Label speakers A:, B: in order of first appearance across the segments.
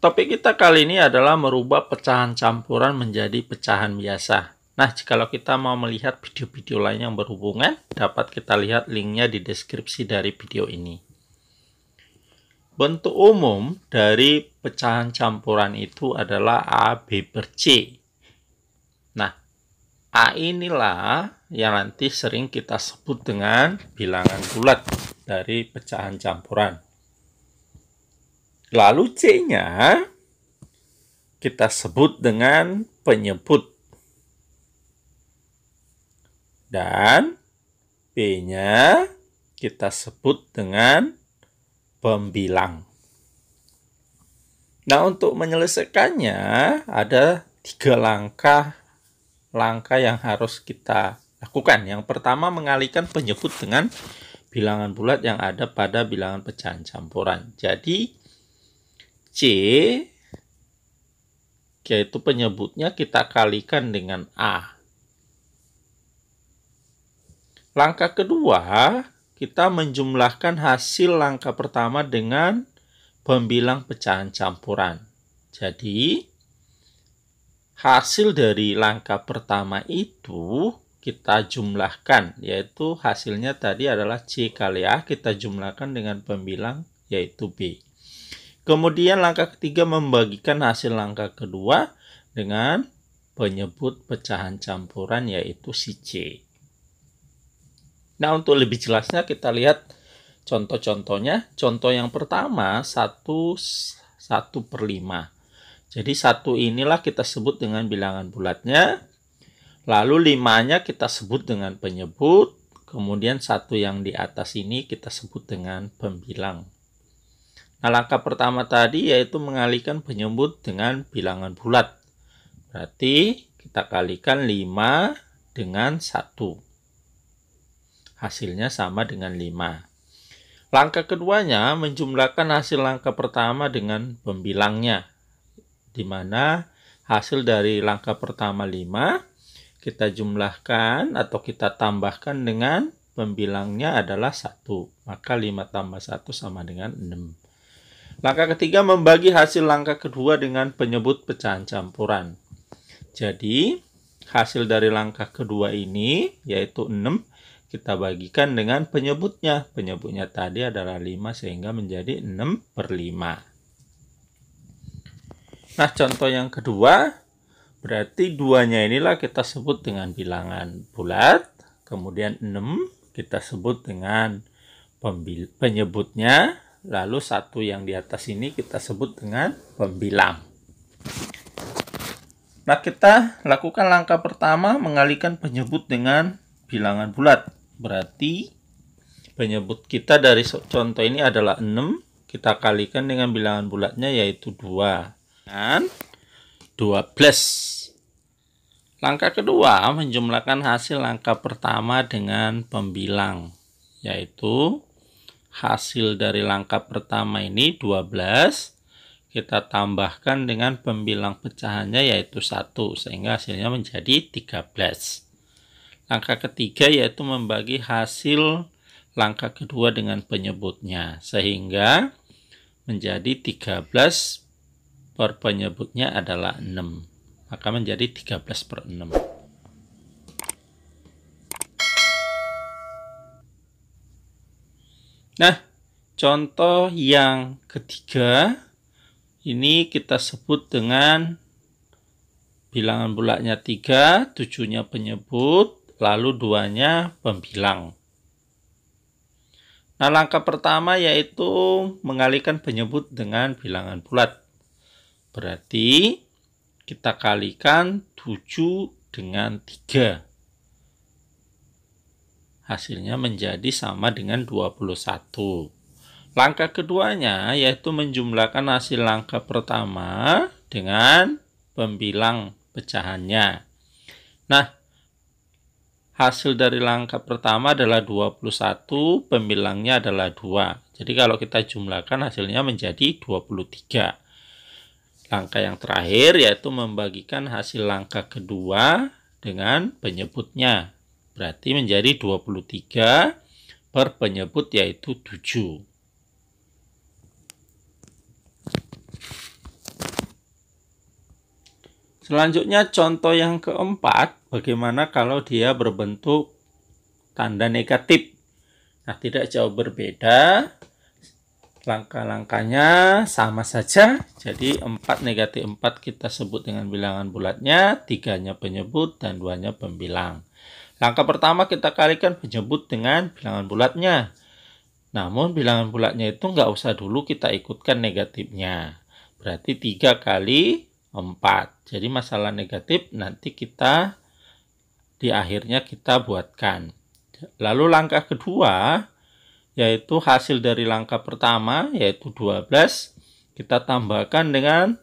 A: Topik kita kali ini adalah merubah pecahan campuran menjadi pecahan biasa. Nah, jikalau kita mau melihat video-video lain yang berhubungan, dapat kita lihat linknya di deskripsi dari video ini. Bentuk umum dari pecahan campuran itu adalah A, B per C. Nah, A inilah yang nanti sering kita sebut dengan bilangan bulat dari pecahan campuran. Lalu C-nya kita sebut dengan penyebut. Dan B-nya kita sebut dengan pembilang. Nah, untuk menyelesaikannya ada 3 langkah yang harus kita lakukan. Yang pertama, mengalihkan penyebut dengan bilangan bulat yang ada pada bilangan pecahan campuran. Jadi C, yaitu penyebutnya, kita kalikan dengan A. Langkah kedua, kita menjumlahkan hasil langkah pertama dengan pembilang pecahan campuran. Jadi, hasil dari langkah pertama itu kita jumlahkan, yaitu hasilnya tadi adalah C kali A, kita jumlahkan dengan pembilang, yaitu B. Kemudian langkah ketiga, membagikan hasil langkah kedua dengan penyebut pecahan campuran, yaitu si C. Nah, untuk lebih jelasnya kita lihat contoh-contohnya. Contoh yang pertama, 1/5. Jadi 1 inilah kita sebut dengan bilangan bulatnya. Lalu 5-nya kita sebut dengan penyebut. Kemudian 1 yang di atas ini kita sebut dengan pembilang. Nah, langkah pertama tadi yaitu mengalihkan penyebut dengan bilangan bulat. Berarti kita kalikan 5 dengan 1. Hasilnya sama dengan 5. Langkah keduanya menjumlahkan hasil langkah pertama dengan pembilangnya. Di mana hasil dari langkah pertama 5, kita jumlahkan atau kita tambahkan dengan pembilangnya adalah 1. Maka 5 tambah 1 sama dengan 6. Langkah ketiga, membagi hasil langkah kedua dengan penyebut pecahan campuran. Jadi, hasil dari langkah kedua ini, yaitu 6, kita bagikan dengan penyebutnya. Penyebutnya tadi adalah 5, sehingga menjadi 6/5. Nah, contoh yang kedua, berarti 2-nya inilah kita sebut dengan bilangan bulat. Kemudian 6 kita sebut dengan penyebutnya. Lalu 1 yang di atas ini kita sebut dengan pembilang. Nah, kita lakukan langkah pertama, mengalihkan penyebut dengan bilangan bulat. Berarti penyebut kita dari contoh ini adalah 6. Kita kalikan dengan bilangan bulatnya, yaitu 2. Dan 12. Langkah kedua, menjumlahkan hasil langkah pertama dengan pembilang, yaitu hasil dari langkah pertama ini 12, kita tambahkan dengan pembilang pecahannya yaitu 1, sehingga hasilnya menjadi 13. Langkah ketiga yaitu membagi hasil langkah kedua dengan penyebutnya, sehingga menjadi 13 per penyebutnya adalah 6. Maka menjadi 13/6. Nah, contoh yang ketiga, ini kita sebut dengan bilangan bulatnya 3, 7-nya penyebut, lalu 2-nya pembilang. Nah, langkah pertama yaitu mengalihkan penyebut dengan bilangan bulat. Berarti kita kalikan 7 dengan 3. Hasilnya menjadi sama dengan 21. Langkah keduanya yaitu menjumlahkan hasil langkah pertama dengan pembilang pecahannya. Nah, hasil dari langkah pertama adalah 21, pembilangnya adalah 2. Jadi kalau kita jumlahkan hasilnya menjadi 23. Langkah yang terakhir yaitu membagikan hasil langkah kedua dengan penyebutnya. Berarti menjadi 23 per penyebut yaitu 7. Selanjutnya contoh yang keempat, bagaimana kalau dia berbentuk tanda negatif. Nah, tidak jauh berbeda. Langkah-langkahnya sama saja. Jadi 4 negatif 4 kita sebut dengan bilangan bulatnya, 3-nya penyebut dan 2-nya pembilang. Langkah pertama kita kalikan penyebut dengan bilangan bulatnya. Namun bilangan bulatnya itu nggak usah dulu kita ikutkan negatifnya. Berarti 3 kali 4. Jadi masalah negatif nanti kita di akhirnya kita buatkan. Lalu langkah kedua, yaitu hasil dari langkah pertama, yaitu 12, kita tambahkan dengan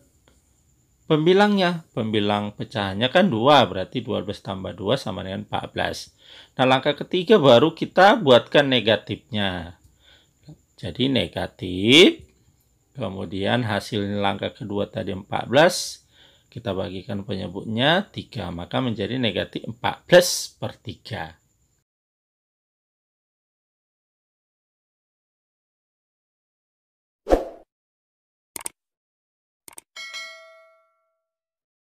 A: pembilangnya. Pembilang pecahannya kan 2, berarti 12 tambah 2 sama dengan 14. Nah, langkah ketiga baru kita buatkan negatifnya. Jadi negatif, kemudian hasil langkah kedua tadi 14, kita bagikan penyebutnya 3, maka menjadi negatif 14/3.